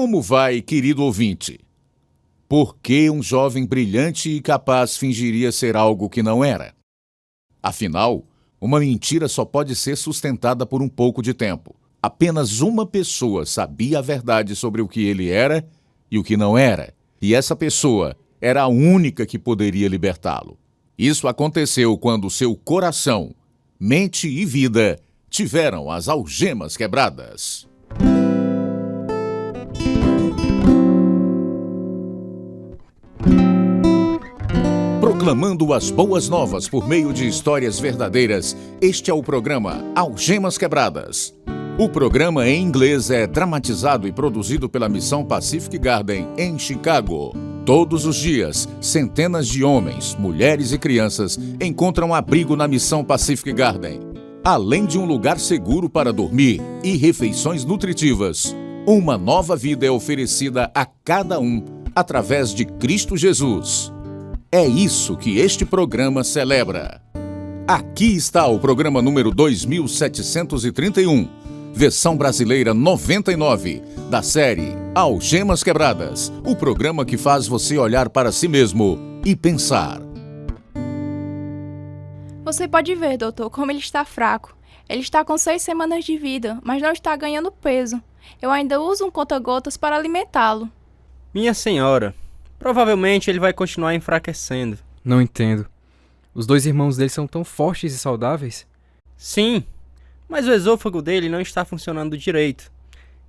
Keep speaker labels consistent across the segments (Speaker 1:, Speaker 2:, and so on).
Speaker 1: Como vai, querido ouvinte? Por que um jovem brilhante e capaz fingiria ser algo que não era? Afinal, uma mentira só pode ser sustentada por um pouco de tempo. Apenas uma pessoa sabia a verdade sobre o que ele era e o que não era, e essa pessoa era a única que poderia libertá-lo. Isso aconteceu quando seu coração, mente e vida tiveram as algemas quebradas. Proclamando as boas novas por meio de histórias verdadeiras, este é o programa Algemas Quebradas. O programa em inglês é dramatizado e produzido pela Missão Pacific Garden, em Chicago. Todos os dias, centenas de homens, mulheres e crianças encontram abrigo na Missão Pacific Garden. Além de um lugar seguro para dormir e refeições nutritivas, uma nova vida é oferecida a cada um através de Cristo Jesus. É isso que este programa celebra. Aqui está o programa número 2731, versão brasileira 99, da série Algemas Quebradas, o programa que faz você olhar para si mesmo e pensar.
Speaker 2: Você pode ver, doutor, como ele está fraco. Ele está com 6 semanas de vida, mas não está ganhando peso. Eu ainda uso um conta-gotas para alimentá-lo.
Speaker 3: Minha senhora, provavelmente ele vai continuar enfraquecendo.
Speaker 4: Não entendo. Os 2 irmãos dele são tão fortes e saudáveis?
Speaker 3: Sim, mas o esôfago dele não está funcionando direito.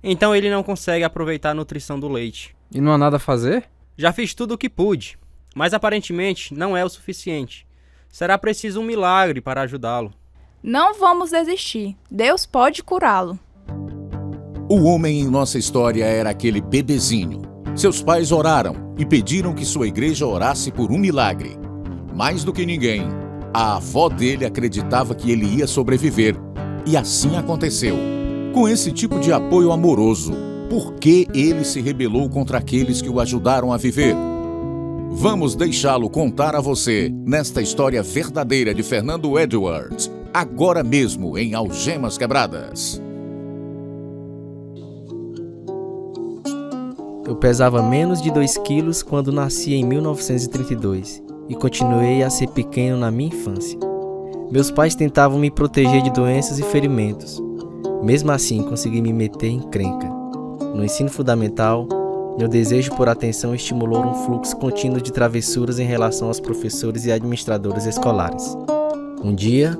Speaker 3: Então ele não consegue aproveitar a nutrição do leite.
Speaker 4: E não há nada a fazer?
Speaker 3: Já fiz tudo o que pude, mas aparentemente não é o suficiente. Será preciso um milagre para ajudá-lo.
Speaker 2: Não vamos desistir. Deus pode curá-lo.
Speaker 1: O homem em nossa história era aquele bebezinho. Seus pais oraram e pediram que sua igreja orasse por um milagre. Mais do que ninguém, a avó dele acreditava que ele ia sobreviver. E assim aconteceu. Com esse tipo de apoio amoroso, por que ele se rebelou contra aqueles que o ajudaram a viver? Vamos deixá-lo contar a você nesta história verdadeira de Fernando Edwards, agora mesmo em Algemas Quebradas.
Speaker 5: Eu pesava menos de 2 quilos quando nasci em 1932 e continuei a ser pequeno na minha infância. Meus pais tentavam me proteger de doenças e ferimentos. Mesmo assim, consegui me meter em encrenca. No ensino fundamental, meu desejo por atenção estimulou um fluxo contínuo de travessuras em relação aos professores e administradores escolares. Um dia,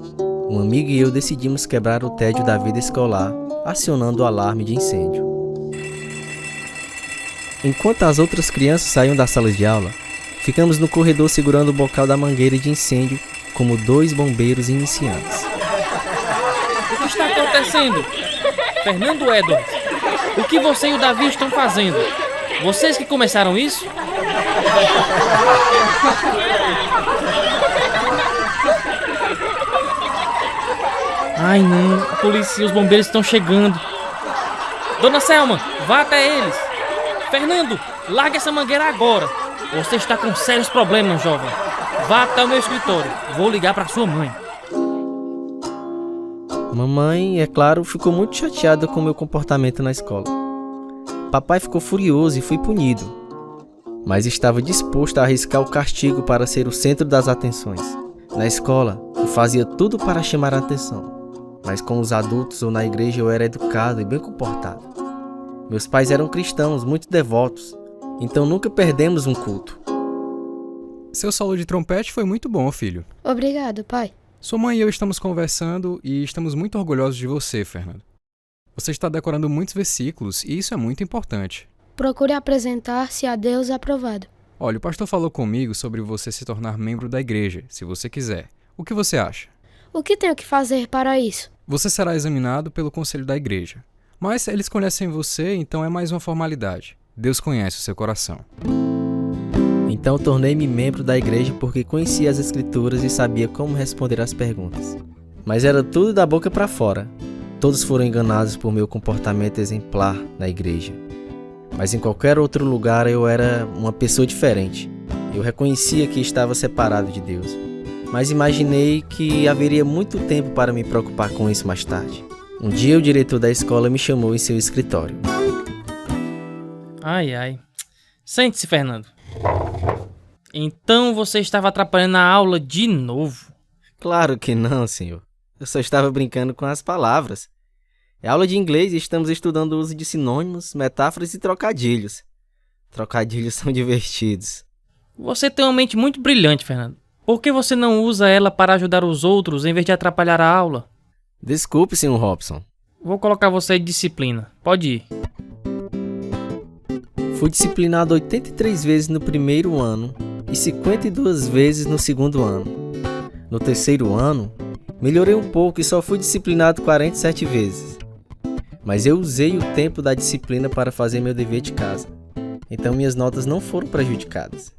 Speaker 5: um amigo e eu decidimos quebrar o tédio da vida escolar, acionando o alarme de incêndio. Enquanto as outras crianças saíam da sala de aula, ficamos no corredor segurando o bocal da mangueira de incêndio como 2 bombeiros iniciantes.
Speaker 6: O que está acontecendo? Fernando Edwards, o que você e o Davi estão fazendo? Vocês que começaram isso? Ai não, a polícia e os bombeiros estão chegando. Dona Selma, vá até eles. Fernando, largue essa mangueira agora. Você está com sérios problemas, jovem. Vá até o meu escritório. Vou ligar para sua mãe.
Speaker 5: Mamãe, é claro, ficou muito chateada com meu comportamento na escola. Papai ficou furioso e fui punido, mas estava disposto a arriscar o castigo para ser o centro das atenções. Na escola, eu fazia tudo para chamar a atenção, mas com os adultos ou na igreja eu era educado e bem comportado. Meus pais eram cristãos, muito devotos, então nunca perdemos um culto.
Speaker 4: Seu solo de trompete foi muito bom, filho.
Speaker 7: Obrigado, pai.
Speaker 4: Sua mãe e eu estamos conversando e estamos muito orgulhosos de você, Fernando. Você está decorando muitos versículos e isso é muito importante.
Speaker 7: Procure apresentar-se a Deus aprovado.
Speaker 4: Olha, o pastor falou comigo sobre você se tornar membro da igreja, se você quiser. O que você acha?
Speaker 7: O que tenho que fazer para isso?
Speaker 4: Você será examinado pelo conselho da igreja. Mas eles conhecem você, então é mais uma formalidade. Deus conhece o seu coração.
Speaker 5: Então tornei-me membro da igreja porque conhecia as escrituras e sabia como responder às perguntas. Mas era tudo da boca para fora. Todos foram enganados por meu comportamento exemplar na igreja. Mas em qualquer outro lugar eu era uma pessoa diferente. Eu reconhecia que estava separado de Deus. Mas imaginei que haveria muito tempo para me preocupar com isso mais tarde. Um dia o diretor da escola me chamou em seu escritório.
Speaker 6: Ai, ai. Sente-se, Fernando. Então você estava atrapalhando a aula de novo?
Speaker 5: Claro que não, senhor. Eu só estava brincando com as palavras. É aula de inglês e estamos estudando o uso de sinônimos, metáforas e trocadilhos. Trocadilhos são divertidos.
Speaker 6: Você tem uma mente muito brilhante, Fernando. Por que você não usa ela para ajudar os outros em vez de atrapalhar a aula?
Speaker 5: Desculpe, senhor Robson.
Speaker 6: Vou colocar você de disciplina. Pode ir.
Speaker 5: Fui disciplinado 83 vezes no primeiro ano e 52 vezes no segundo ano. No terceiro ano, melhorei um pouco e só fui disciplinado 47 vezes. Mas eu usei o tempo da disciplina para fazer meu dever de casa. Então minhas notas não foram prejudicadas.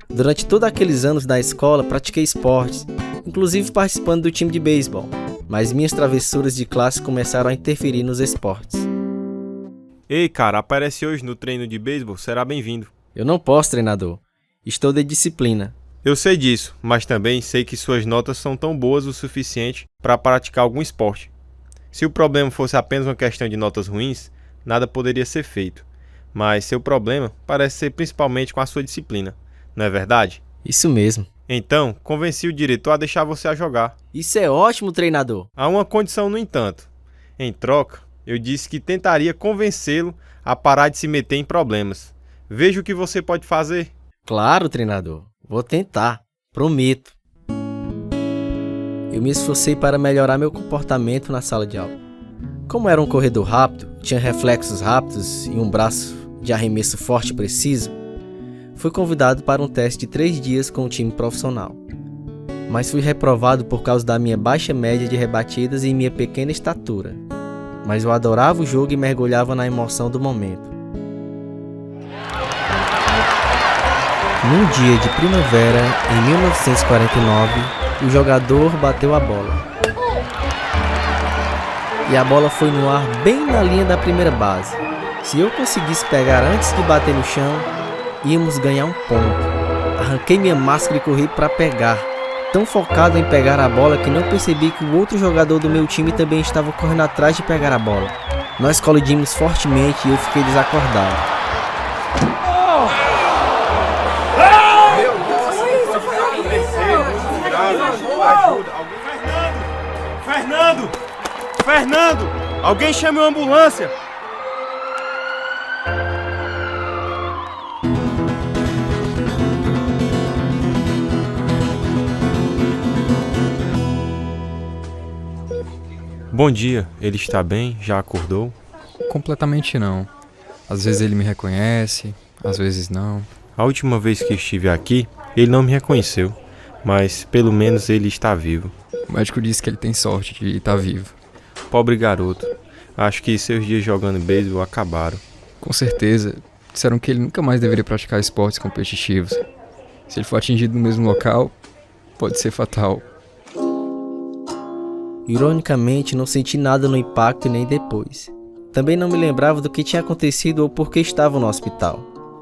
Speaker 5: Durante todos aqueles anos da escola, pratiquei esportes, inclusive participando do time de beisebol. Mas minhas travessuras de classe começaram a interferir nos esportes.
Speaker 8: Ei, cara, aparece hoje no treino de beisebol, será bem-vindo.
Speaker 5: Eu não posso, treinador. Estou de disciplina.
Speaker 8: Eu sei disso, mas também sei que suas notas são tão boas o suficiente para praticar algum esporte. Se o problema fosse apenas uma questão de notas ruins, nada poderia ser feito. Mas seu problema parece ser principalmente com a sua disciplina, não é verdade?
Speaker 5: Isso mesmo.
Speaker 8: Então, convenci o diretor a deixar você a jogar.
Speaker 5: Isso é ótimo, treinador.
Speaker 8: Há uma condição, no entanto. Em troca, eu disse que tentaria convencê-lo a parar de se meter em problemas. Veja o que você pode fazer.
Speaker 5: Claro, treinador. Vou tentar. Prometo. Eu me esforcei para melhorar meu comportamento na sala de aula. Como era um corredor rápido, tinha reflexos rápidos e um braço de arremesso forte e preciso, fui convidado para um teste de 3 dias com um time profissional. Mas fui reprovado por causa da minha baixa média de rebatidas e minha pequena estatura. Mas eu adorava o jogo e mergulhava na emoção do momento. Num dia de primavera, em 1949, o jogador bateu a bola. E a bola foi no ar bem na linha da primeira base. Se eu conseguisse pegar antes de bater no chão, íamos ganhar um ponto. Arranquei minha máscara e corri para pegar. Tão focado em pegar a bola que não percebi que o outro jogador do meu time também estava correndo atrás de pegar a bola. Nós colidimos fortemente e eu fiquei desacordado.
Speaker 8: Fernando! Alguém chame uma ambulância! Bom dia, ele está bem? Já acordou?
Speaker 4: Completamente não. Às vezes ele me reconhece, às vezes não.
Speaker 8: A última vez que estive aqui, ele não me reconheceu, mas pelo menos ele está vivo.
Speaker 4: O médico disse que ele tem sorte de estar vivo.
Speaker 8: Pobre garoto. Acho que seus dias jogando beisebol acabaram.
Speaker 4: Com certeza. Disseram que ele nunca mais deveria praticar esportes competitivos. Se ele for atingido no mesmo local, pode ser fatal.
Speaker 5: Ironicamente, não senti nada no impacto e nem depois. Também não me lembrava do que tinha acontecido ou por que estava no hospital.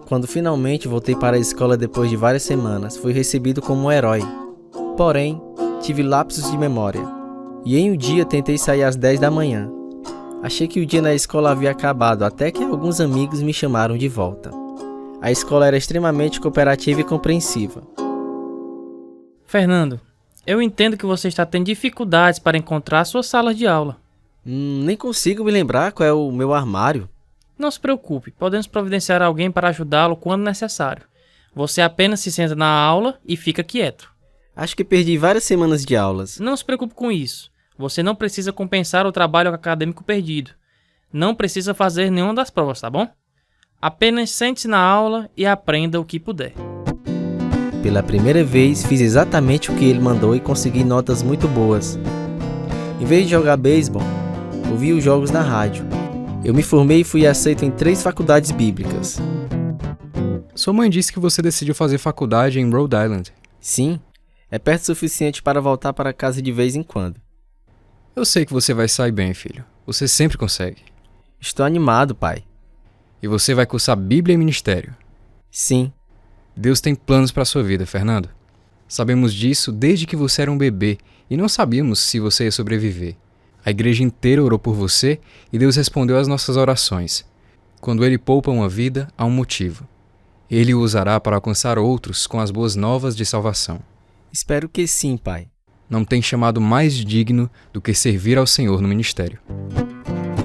Speaker 5: Quando finalmente voltei para a escola depois de várias semanas, fui recebido como um herói. Porém, tive lapsos de memória. E em um dia tentei sair às 10 da manhã. Achei que o dia na escola havia acabado, até que alguns amigos me chamaram de volta. A escola era extremamente cooperativa e compreensiva.
Speaker 6: Fernando, eu entendo que você está tendo dificuldades para encontrar suas salas de aula.
Speaker 5: Nem consigo me lembrar qual é o meu armário.
Speaker 6: Não se preocupe, podemos providenciar alguém para ajudá-lo quando necessário. Você apenas se senta na aula e fica quieto.
Speaker 5: Acho que perdi várias semanas de aulas.
Speaker 6: Não se preocupe com isso. Você não precisa compensar o trabalho acadêmico perdido. Não precisa fazer nenhuma das provas, tá bom? Apenas sente-se na aula e aprenda o que puder.
Speaker 5: Pela primeira vez, fiz exatamente o que ele mandou e consegui notas muito boas. Em vez de jogar beisebol, ouvi os jogos na rádio. Eu me formei e fui aceito em 3 faculdades bíblicas.
Speaker 4: Sua mãe disse que você decidiu fazer faculdade em Rhode Island.
Speaker 5: Sim, é perto o suficiente para voltar para casa de vez em quando.
Speaker 4: Eu sei que você vai sair bem, filho. Você sempre consegue.
Speaker 5: Estou animado, pai.
Speaker 4: E você vai cursar Bíblia e Ministério.
Speaker 5: Sim.
Speaker 4: Deus tem planos para sua vida, Fernando. Sabemos disso desde que você era um bebê e não sabíamos se você ia sobreviver. A igreja inteira orou por você e Deus respondeu às nossas orações. Quando ele poupa uma vida, há um motivo. Ele o usará para alcançar outros com as boas novas de salvação.
Speaker 5: Espero que sim, pai.
Speaker 4: Não tem chamado mais digno do que servir ao Senhor no ministério.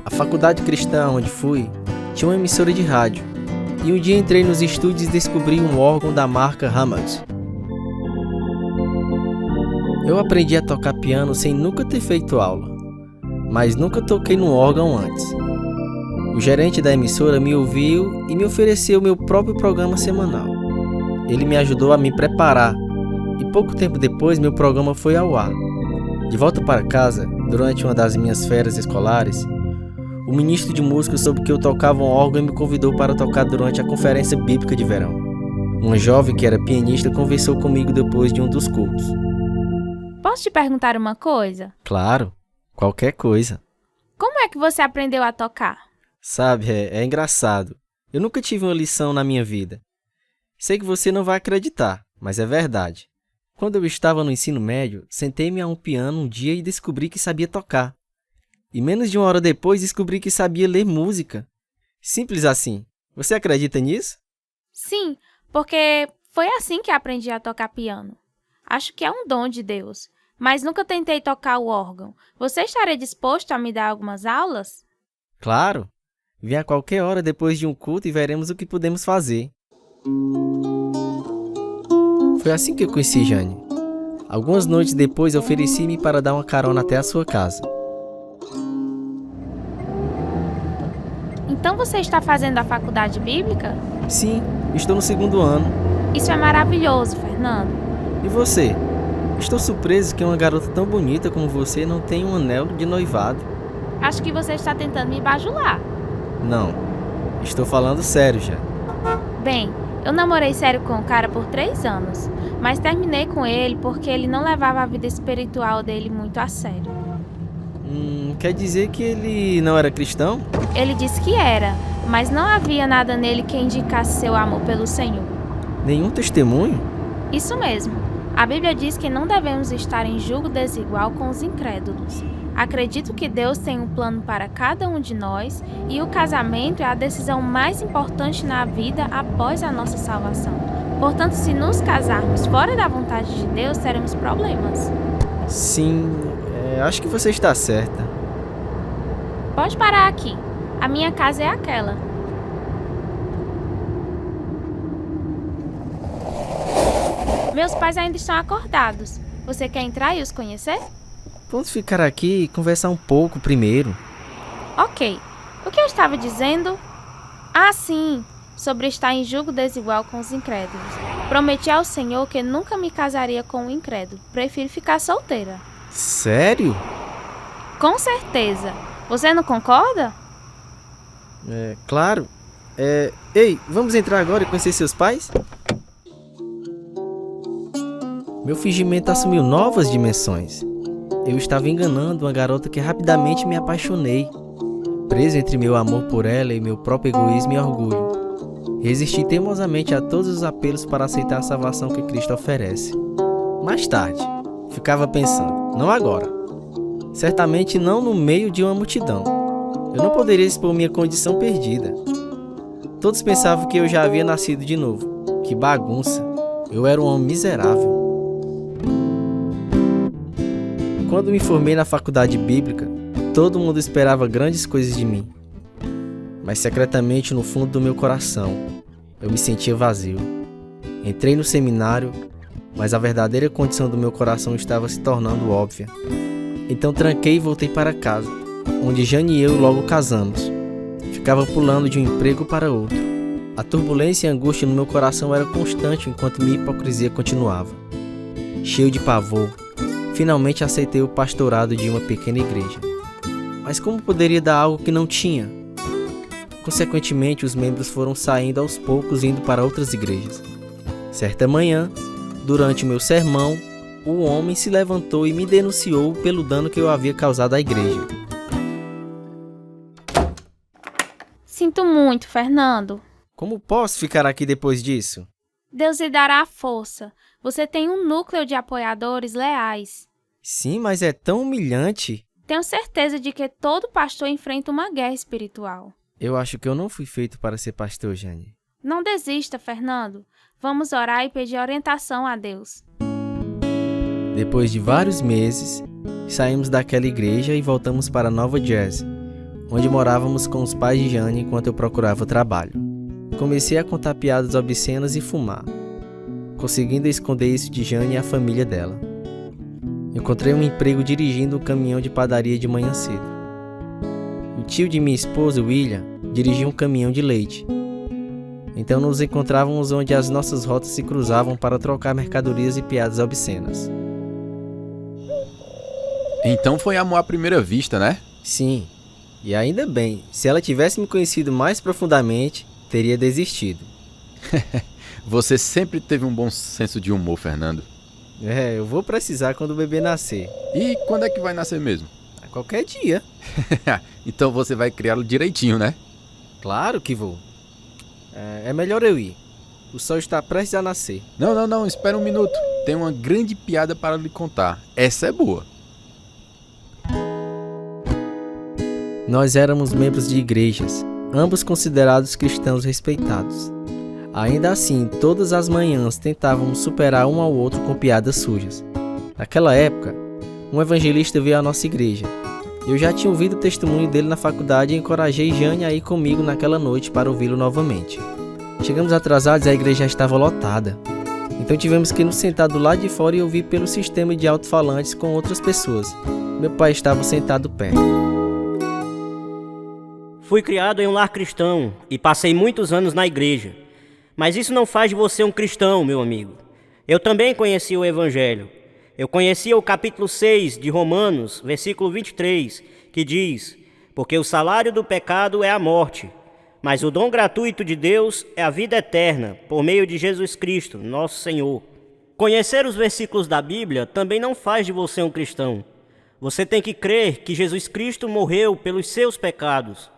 Speaker 5: A faculdade cristã onde fui tinha uma emissora de rádio. E um dia entrei nos estúdios e descobri um órgão da marca Hammond. Eu aprendi a tocar piano sem nunca ter feito aula, mas nunca toquei num órgão antes. O gerente da emissora me ouviu e me ofereceu meu próprio programa semanal. Ele me ajudou a me preparar e pouco tempo depois meu programa foi ao ar. De volta para casa, durante uma das minhas férias escolares, o ministro de música soube que eu tocava um órgão e me convidou para tocar durante a conferência bíblica de verão. Uma jovem que era pianista conversou comigo depois de um dos cultos.
Speaker 9: Posso te perguntar uma coisa?
Speaker 5: Claro, qualquer coisa.
Speaker 9: Como é que você aprendeu a tocar?
Speaker 5: Sabe, é engraçado. Eu nunca tive uma lição na minha vida. Sei que você não vai acreditar, mas é verdade. Quando eu estava no ensino médio, sentei-me a um piano um dia e descobri que sabia tocar. E menos de uma hora depois descobri que sabia ler música. Simples assim. Você acredita nisso?
Speaker 9: Sim, porque foi assim que aprendi a tocar piano. Acho que é um dom de Deus, mas nunca tentei tocar o órgão. Você estaria disposto a me dar algumas aulas?
Speaker 5: Claro. Venha a qualquer hora depois de um culto e veremos o que podemos fazer. Foi assim que eu conheci Jane. Algumas noites depois ofereci-me para dar uma carona até a sua casa.
Speaker 9: Então você está fazendo a faculdade bíblica?
Speaker 5: Sim, estou no 2º ano.
Speaker 9: Isso é maravilhoso, Fernando.
Speaker 5: E você? Estou surpreso que uma garota tão bonita como você não tenha um anel de noivado.
Speaker 9: Acho que você está tentando me bajular.
Speaker 5: Não, estou falando sério já.
Speaker 9: Bem, eu namorei sério com o cara por 3 anos, mas terminei com ele porque ele não levava a vida espiritual dele muito a sério.
Speaker 5: Quer dizer que ele não era cristão?
Speaker 9: Ele disse que era, mas não havia nada nele que indicasse seu amor pelo Senhor.
Speaker 5: Nenhum testemunho?
Speaker 9: Isso mesmo. A Bíblia diz que não devemos estar em julgo desigual com os incrédulos. Acredito que Deus tem um plano para cada um de nós e o casamento é a decisão mais importante na vida após a nossa salvação. Portanto, se nos casarmos fora da vontade de Deus, teremos problemas.
Speaker 5: Sim, acho que você está certa.
Speaker 9: Pode parar aqui. A minha casa é aquela. Meus pais ainda estão acordados. Você quer entrar e os conhecer?
Speaker 5: Vamos ficar aqui e conversar um pouco primeiro.
Speaker 9: Ok. O que eu estava dizendo? Ah, sim. Sobre estar em julgo desigual com os incrédulos. Prometi ao Senhor que nunca me casaria com um incrédulo. Prefiro ficar solteira.
Speaker 5: Sério?
Speaker 9: Com certeza. Você não concorda?
Speaker 5: Claro. Ei, vamos entrar agora e conhecer seus pais? Meu fingimento assumiu novas dimensões. Eu estava enganando uma garota que rapidamente me apaixonei. Preso entre meu amor por ela e meu próprio egoísmo e orgulho. Resisti teimosamente a todos os apelos para aceitar a salvação que Cristo oferece. Mais tarde, ficava pensando, não agora. Certamente não no meio de uma multidão. Eu não poderia expor minha condição perdida. Todos pensavam que eu já havia nascido de novo. Que bagunça. Eu era um homem miserável. Quando me formei na faculdade bíblica, todo mundo esperava grandes coisas de mim. Mas secretamente no fundo do meu coração, eu me sentia vazio. Entrei no seminário, mas a verdadeira condição do meu coração estava se tornando óbvia. Então tranquei e voltei para casa, onde Jane e eu logo casamos. Ficava pulando de um emprego para outro. A turbulência e a angústia no meu coração era constante enquanto minha hipocrisia continuava. Cheio de pavor, finalmente aceitei o pastorado de uma pequena igreja. Mas como poderia dar algo que não tinha? Consequentemente, os membros foram saindo aos poucos indo para outras igrejas. Certa manhã, durante o meu sermão, o homem se levantou e me denunciou pelo dano que eu havia causado à igreja.
Speaker 9: Sinto muito, Fernando.
Speaker 5: Como posso ficar aqui depois disso?
Speaker 9: Deus lhe dará a força. Você tem um núcleo de apoiadores leais.
Speaker 5: Sim, mas é tão humilhante.
Speaker 9: Tenho certeza de que todo pastor enfrenta uma guerra espiritual.
Speaker 5: Eu acho que eu não fui feito para ser pastor, Jane.
Speaker 9: Não desista, Fernando. Vamos orar e pedir orientação a Deus.
Speaker 5: Depois de vários meses, saímos daquela igreja e voltamos para Nova Jersey, onde morávamos com os pais de Jane enquanto eu procurava trabalho. Comecei a contar piadas obscenas e fumar, conseguindo esconder isso de Jane e a família dela. Encontrei um emprego dirigindo um caminhão de padaria de manhã cedo. O tio de minha esposa, William, dirigia um caminhão de leite. Então nos encontrávamos onde as nossas rotas se cruzavam para trocar mercadorias e piadas obscenas.
Speaker 10: Então foi amor à primeira vista, né?
Speaker 5: Sim, e ainda bem, se ela tivesse me conhecido mais profundamente, teria desistido.
Speaker 10: Você sempre teve um bom senso de humor, Fernando.
Speaker 5: Eu vou precisar quando o bebê nascer.
Speaker 10: E quando é que vai nascer mesmo?
Speaker 5: A qualquer dia.
Speaker 10: Então você vai criá-lo direitinho, né?
Speaker 5: Claro que vou. É melhor eu ir. O sol está prestes a nascer.
Speaker 10: Não, espera um minuto. Tem uma grande piada para lhe contar. Essa é boa.
Speaker 5: Nós éramos membros de igrejas, ambos considerados cristãos respeitados. Ainda assim, todas as manhãs tentávamos superar um ao outro com piadas sujas. Naquela época, um evangelista veio à nossa igreja. Eu já tinha ouvido o testemunho dele na faculdade e encorajei Jane a ir comigo naquela noite para ouvi-lo novamente. Chegamos atrasados e a igreja já estava lotada. Então tivemos que nos sentar do lado de fora e ouvir pelo sistema de alto-falantes com outras pessoas. Meu pai estava sentado perto.
Speaker 11: Fui criado em um lar cristão e passei muitos anos na igreja. Mas isso não faz de você um cristão, meu amigo. Eu também conheci o Evangelho. Eu conhecia o capítulo 6 de Romanos, versículo 23, que diz: porque o salário do pecado é a morte, mas o dom gratuito de Deus é a vida eterna, por meio de Jesus Cristo, nosso Senhor. Conhecer os versículos da Bíblia também não faz de você um cristão. Você tem que crer que Jesus Cristo morreu pelos seus pecados.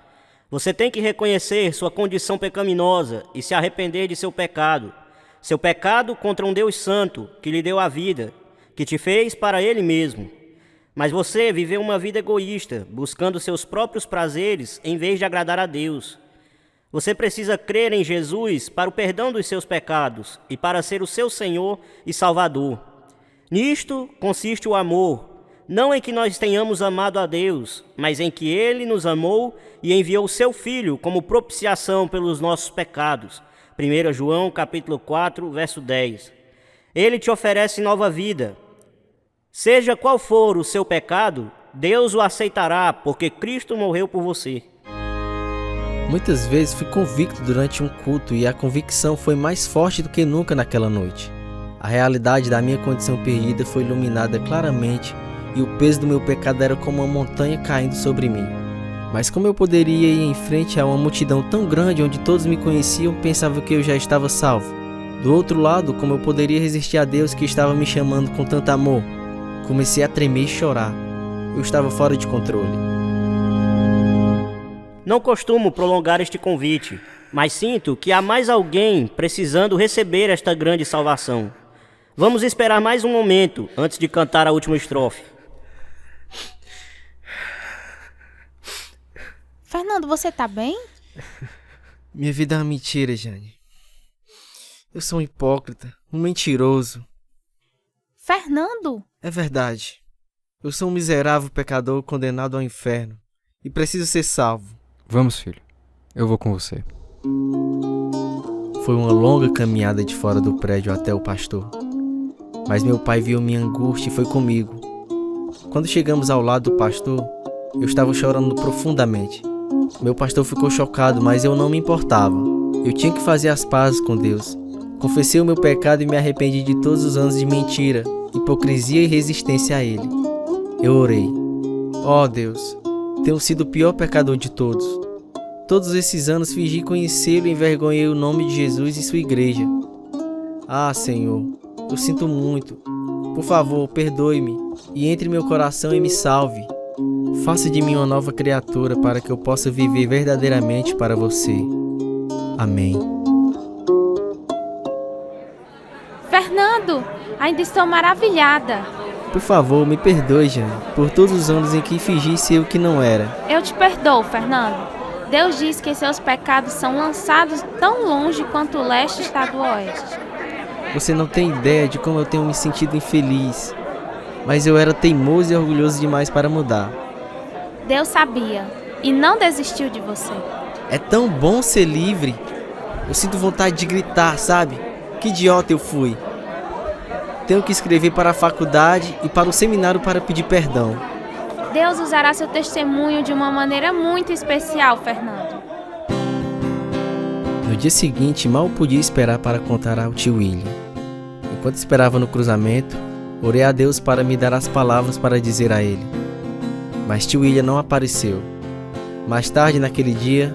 Speaker 11: Você tem que reconhecer sua condição pecaminosa e se arrepender de seu pecado. Seu pecado contra um Deus santo que lhe deu a vida, que te fez para Ele mesmo. Mas você viveu uma vida egoísta, buscando seus próprios prazeres em vez de agradar a Deus. Você precisa crer em Jesus para o perdão dos seus pecados e para ser o seu Senhor e Salvador. Nisto consiste o amor. Não em que nós tenhamos amado a Deus, mas em que Ele nos amou e enviou o seu Filho como propiciação pelos nossos pecados. 1 João capítulo 4, verso 10. Ele te oferece nova vida. Seja qual for o seu pecado, Deus o aceitará, porque Cristo morreu por você.
Speaker 5: Muitas vezes fui convicto durante um culto e a convicção foi mais forte do que nunca naquela noite. A realidade da minha condição perdida foi iluminada claramente e o peso do meu pecado era como uma montanha caindo sobre mim. Mas como eu poderia ir em frente a uma multidão tão grande onde todos me conheciam, pensavam que eu já estava salvo? Do outro lado, como eu poderia resistir a Deus que estava me chamando com tanto amor? Comecei a tremer e chorar. Eu estava fora de controle.
Speaker 11: Não costumo prolongar este convite, mas sinto que há mais alguém precisando receber esta grande salvação. Vamos esperar mais um momento antes de cantar a última estrofe.
Speaker 9: Fernando, você tá bem?
Speaker 5: Minha vida é uma mentira, Jane. Eu sou um hipócrita, um mentiroso.
Speaker 9: Fernando?
Speaker 5: É verdade. Eu sou um miserável pecador condenado ao inferno e preciso ser salvo.
Speaker 4: Vamos, filho. Eu vou com você.
Speaker 5: Foi uma longa caminhada de fora do prédio até o pastor. Mas meu pai viu minha angústia e foi comigo. Quando chegamos ao lado do pastor, eu estava chorando profundamente. Meu pastor ficou chocado, mas eu não me importava. Eu tinha que fazer as pazes com Deus. Confessei o meu pecado e me arrependi de todos os anos de mentira, hipocrisia e resistência a Ele. Eu orei. Ó Deus, tenho sido o pior pecador de todos. Todos esses anos fingi conhecê-lo e envergonhei o nome de Jesus e sua igreja. Ah, Senhor, eu sinto muito. Por favor, perdoe-me e entre em meu coração e me salve. Faça de mim uma nova criatura para que eu possa viver verdadeiramente para você. Amém.
Speaker 9: Fernando, ainda estou maravilhada.
Speaker 5: Por favor, me perdoe, Jane, por todos os anos em que fingi ser o que não era.
Speaker 9: Eu te perdoo, Fernando. Deus diz que seus pecados são lançados tão longe quanto o leste está do oeste.
Speaker 5: Você não tem ideia de como eu tenho me sentido infeliz. Mas eu era teimoso e orgulhoso demais para mudar.
Speaker 9: Deus sabia e não desistiu de você.
Speaker 5: É tão bom ser livre. Eu sinto vontade de gritar, sabe? Que idiota eu fui. Tenho que escrever para a faculdade e para o seminário para pedir perdão.
Speaker 9: Deus usará seu testemunho de uma maneira muito especial, Fernando.
Speaker 5: No dia seguinte, mal podia esperar para contar ao tio William. Enquanto esperava no cruzamento, orei a Deus para me dar as palavras para dizer a ele. Mas tio William não apareceu. Mais tarde, naquele dia,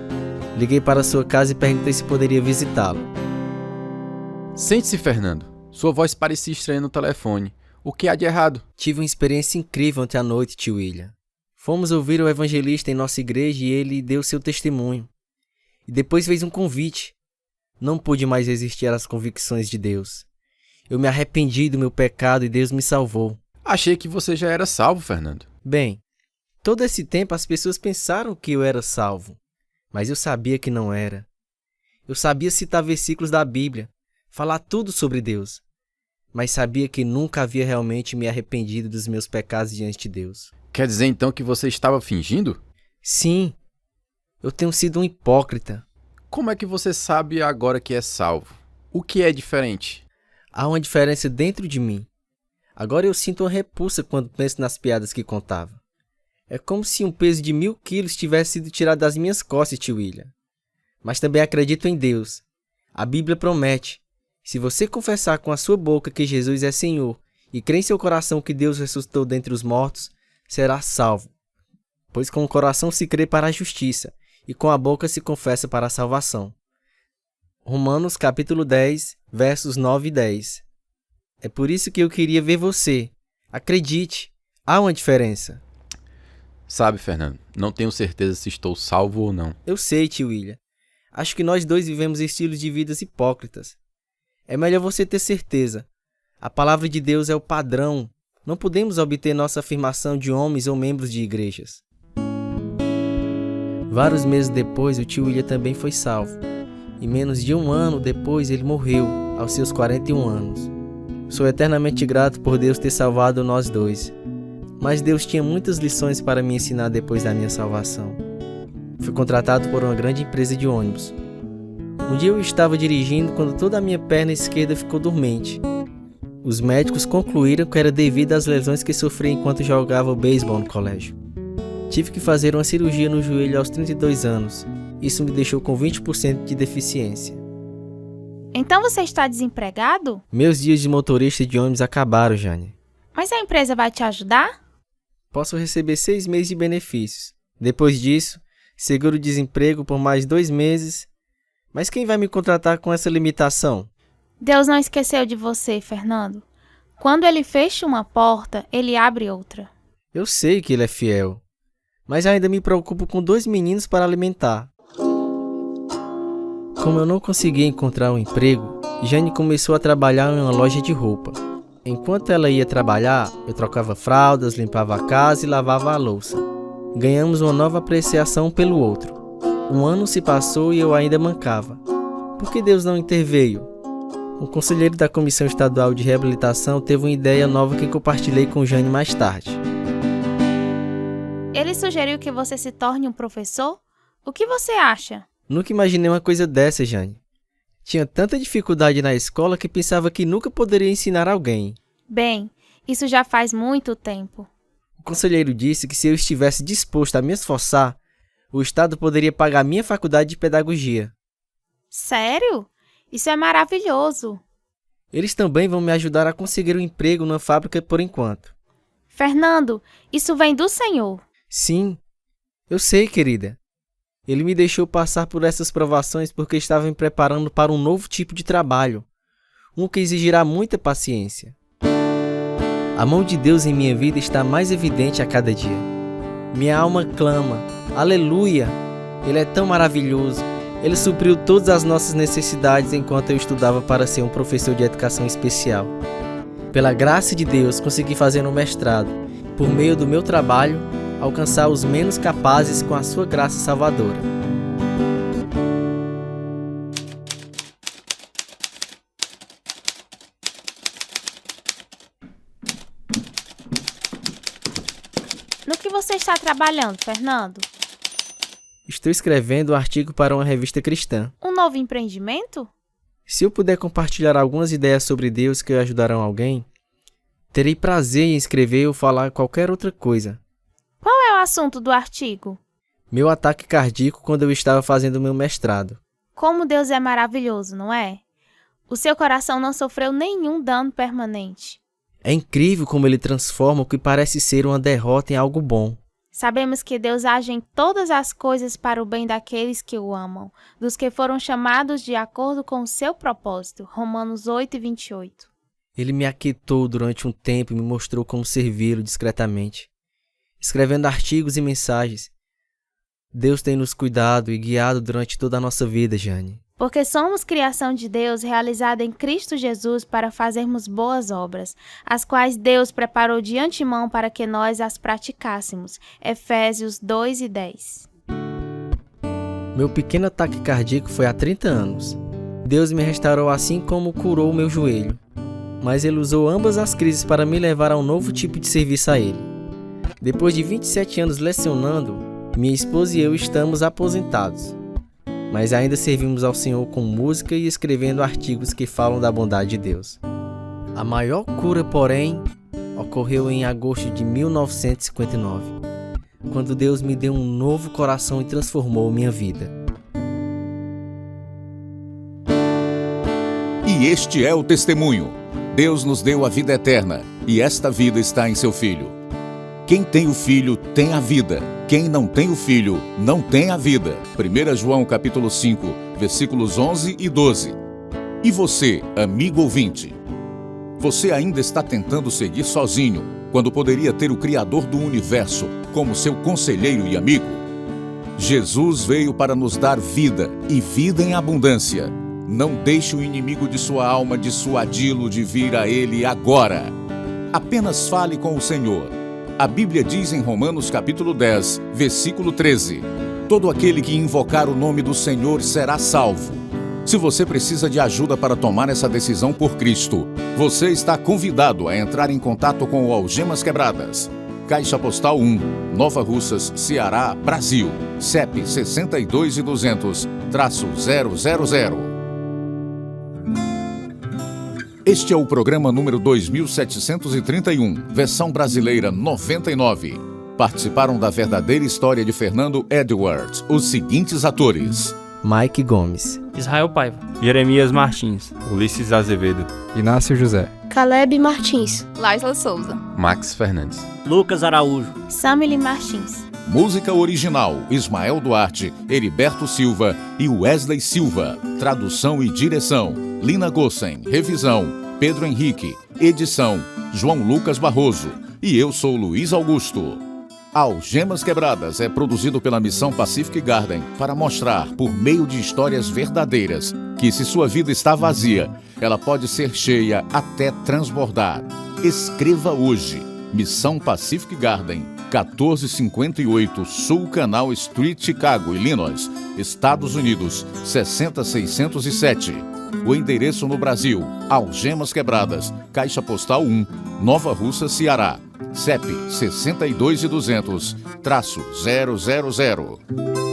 Speaker 5: liguei para sua casa e perguntei se poderia visitá-lo.
Speaker 10: Sente-se, Fernando. Sua voz parecia estranha no telefone. O que há de errado?
Speaker 5: Tive uma experiência incrível ontem à noite, tio William. Fomos ouvir o evangelista em nossa igreja e ele deu seu testemunho. E depois fez um convite. Não pude mais resistir às convicções de Deus. Eu me arrependi do meu pecado e Deus me salvou.
Speaker 10: Achei que você já era salvo, Fernando.
Speaker 5: Bem, todo esse tempo as pessoas pensaram que eu era salvo. Mas eu sabia que não era. Eu sabia citar versículos da Bíblia, falar tudo sobre Deus. Mas sabia que nunca havia realmente me arrependido dos meus pecados diante de Deus.
Speaker 10: Quer dizer então que você estava fingindo?
Speaker 5: Sim, eu tenho sido um hipócrita.
Speaker 10: Como é que você sabe agora que é salvo? O que é diferente?
Speaker 5: Há uma diferença dentro de mim. Agora eu sinto uma repulsa quando penso nas piadas que contava. É como se um peso de 1000 quilos tivesse sido tirado das minhas costas, tio William. Mas também acredito em Deus. A Bíblia promete: se você confessar com a sua boca que Jesus é Senhor e crer em seu coração que Deus ressuscitou dentre os mortos, será salvo. Pois com o coração se crê para a justiça e com a boca se confessa para a salvação. Romanos capítulo 10, versos 9 e 10. É por isso que eu queria ver você. Acredite, há uma diferença.
Speaker 10: Sabe, Fernando, não tenho certeza se estou salvo ou não.
Speaker 5: Eu sei, tio William. Acho que nós dois vivemos estilos de vidas hipócritas. É melhor você ter certeza. A palavra de Deus é o padrão. Não podemos obter nossa afirmação de homens ou membros de igrejas. Vários meses depois, o tio William também foi salvo. E menos de 1 ano depois, ele morreu, aos seus 41 anos. Sou eternamente grato por Deus ter salvado nós dois. Mas Deus tinha muitas lições para me ensinar depois da minha salvação. Fui contratado por uma grande empresa de ônibus. Um dia eu estava dirigindo quando toda a minha perna esquerda ficou dormente. Os médicos concluíram que era devido às lesões que sofri enquanto jogava beisebol no colégio. Tive que fazer uma cirurgia no joelho aos 32 anos. Isso me deixou com 20% de deficiência.
Speaker 9: Então você está desempregado?
Speaker 5: Meus dias de motorista de ônibus acabaram, Jane.
Speaker 9: Mas a empresa vai te ajudar?
Speaker 5: Posso receber 6 meses de benefícios. Depois disso, seguro-desemprego por mais 2 meses. Mas quem vai me contratar com essa limitação?
Speaker 9: Deus não esqueceu de você, Fernando. Quando Ele fecha uma porta, Ele abre outra.
Speaker 5: Eu sei que Ele é fiel. Mas ainda me preocupo com 2 meninos para alimentar. Como eu não conseguia encontrar um emprego, Jane começou a trabalhar em uma loja de roupa. Enquanto ela ia trabalhar, eu trocava fraldas, limpava a casa e lavava a louça. Ganhamos uma nova apreciação pelo outro. 1 ano se passou e eu ainda mancava. Por que Deus não interveio? Um conselheiro da Comissão Estadual de Reabilitação teve uma ideia nova que compartilhei com Jane mais tarde.
Speaker 9: Ele sugeriu que você se torne um professor? O que você acha?
Speaker 5: Nunca imaginei uma coisa dessa, Jane. Tinha tanta dificuldade na escola que pensava que nunca poderia ensinar alguém.
Speaker 9: Bem, isso já faz muito tempo.
Speaker 5: O conselheiro disse que se eu estivesse disposto a me esforçar, o Estado poderia pagar minha faculdade de pedagogia.
Speaker 9: Sério? Isso é maravilhoso.
Speaker 5: Eles também vão me ajudar a conseguir um emprego na fábrica por enquanto.
Speaker 9: Fernando, isso vem do Senhor.
Speaker 5: Sim, eu sei, querida. Ele me deixou passar por essas provações porque estava me preparando para um novo tipo de trabalho, um que exigirá muita paciência. A mão de Deus em minha vida está mais evidente a cada dia. Minha alma clama, aleluia! Ele é tão maravilhoso. Ele supriu todas as nossas necessidades enquanto eu estudava para ser um professor de educação especial. Pela graça de Deus, consegui fazer um mestrado. Por meio do meu trabalho, alcançar os menos capazes com a sua graça salvadora.
Speaker 9: No que você está trabalhando, Fernando?
Speaker 5: Estou escrevendo um artigo para uma revista cristã.
Speaker 9: Um novo empreendimento?
Speaker 5: Se eu puder compartilhar algumas ideias sobre Deus que ajudarão alguém, terei prazer em escrever ou falar qualquer outra coisa.
Speaker 9: Qual é o assunto do artigo?
Speaker 5: Meu ataque cardíaco quando eu estava fazendo meu mestrado.
Speaker 9: Como Deus é maravilhoso, não é? O seu coração não sofreu nenhum dano permanente.
Speaker 5: É incrível como ele transforma o que parece ser uma derrota em algo bom.
Speaker 9: Sabemos que Deus age em todas as coisas para o bem daqueles que o amam, dos que foram chamados de acordo com o seu propósito. Romanos 8:28.
Speaker 5: Ele me aquietou durante um tempo e me mostrou como servi-lo discretamente, escrevendo artigos e mensagens. Deus tem nos cuidado e guiado durante toda a nossa vida, Jane.
Speaker 9: Porque somos criação de Deus realizada em Cristo Jesus para fazermos boas obras, as quais Deus preparou de antemão para que nós as praticássemos. Efésios 2:10.
Speaker 5: Meu pequeno ataque cardíaco foi há 30 anos. Deus me restaurou assim como curou o meu joelho. Mas ele usou ambas as crises para me levar a um novo tipo de serviço a ele. Depois de 27 anos lecionando, minha esposa e eu estamos aposentados. Mas ainda servimos ao Senhor com música e escrevendo artigos que falam da bondade de Deus. A maior cura, porém, ocorreu em agosto de 1959, quando Deus me deu um novo coração e transformou minha vida.
Speaker 1: E este é o testemunho. Deus nos deu a vida eterna, e esta vida está em seu Filho. Quem tem o Filho tem a vida. Quem não tem o Filho não tem a vida. 1 João capítulo 5, versículos 11 e 12. E você, amigo ouvinte? Você ainda está tentando seguir sozinho, quando poderia ter o Criador do Universo como seu conselheiro e amigo? Jesus veio para nos dar vida, e vida em abundância. Não deixe o inimigo de sua alma dissuadi-lo de vir a Ele agora. Apenas fale com o Senhor. A Bíblia diz em Romanos capítulo 10, versículo 13: todo aquele que invocar o nome do Senhor será salvo. Se você precisa de ajuda para tomar essa decisão por Cristo, você está convidado a entrar em contato com o Algemas Quebradas. Caixa Postal 1, Nova Russas, Ceará, Brasil. CEP 62.200-000. Este é o programa número 2731, versão brasileira 99. Participaram da verdadeira história de Fernando Edwards os seguintes atores:
Speaker 5: Mike Gomes,
Speaker 6: Israel Paiva,
Speaker 3: Jeremias Martins,
Speaker 8: Ulisses Azevedo,
Speaker 4: Inácio José,
Speaker 7: Caleb Martins,
Speaker 2: Laisla Souza,
Speaker 10: Max Fernandes,
Speaker 11: Lucas Araújo,
Speaker 9: Samily Martins.
Speaker 1: música original, Ismael Duarte, Heriberto Silva e Wesley Silva. Tradução e direção, Lina Gossen. Revisão, Pedro Henrique. Edição, João Lucas Barroso. E eu sou Luiz Augusto. Algemas Quebradas é produzido pela Missão Pacific Garden para mostrar, por meio de histórias verdadeiras, que se sua vida está vazia, ela pode ser cheia até transbordar. Escreva hoje. Missão Pacific Garden, 1458 Sul Canal Street, Chicago, Illinois, Estados Unidos, 60607. O endereço no Brasil: Algemas Quebradas, Caixa Postal 1, Nova Russa, Ceará. CEP 62.200-000.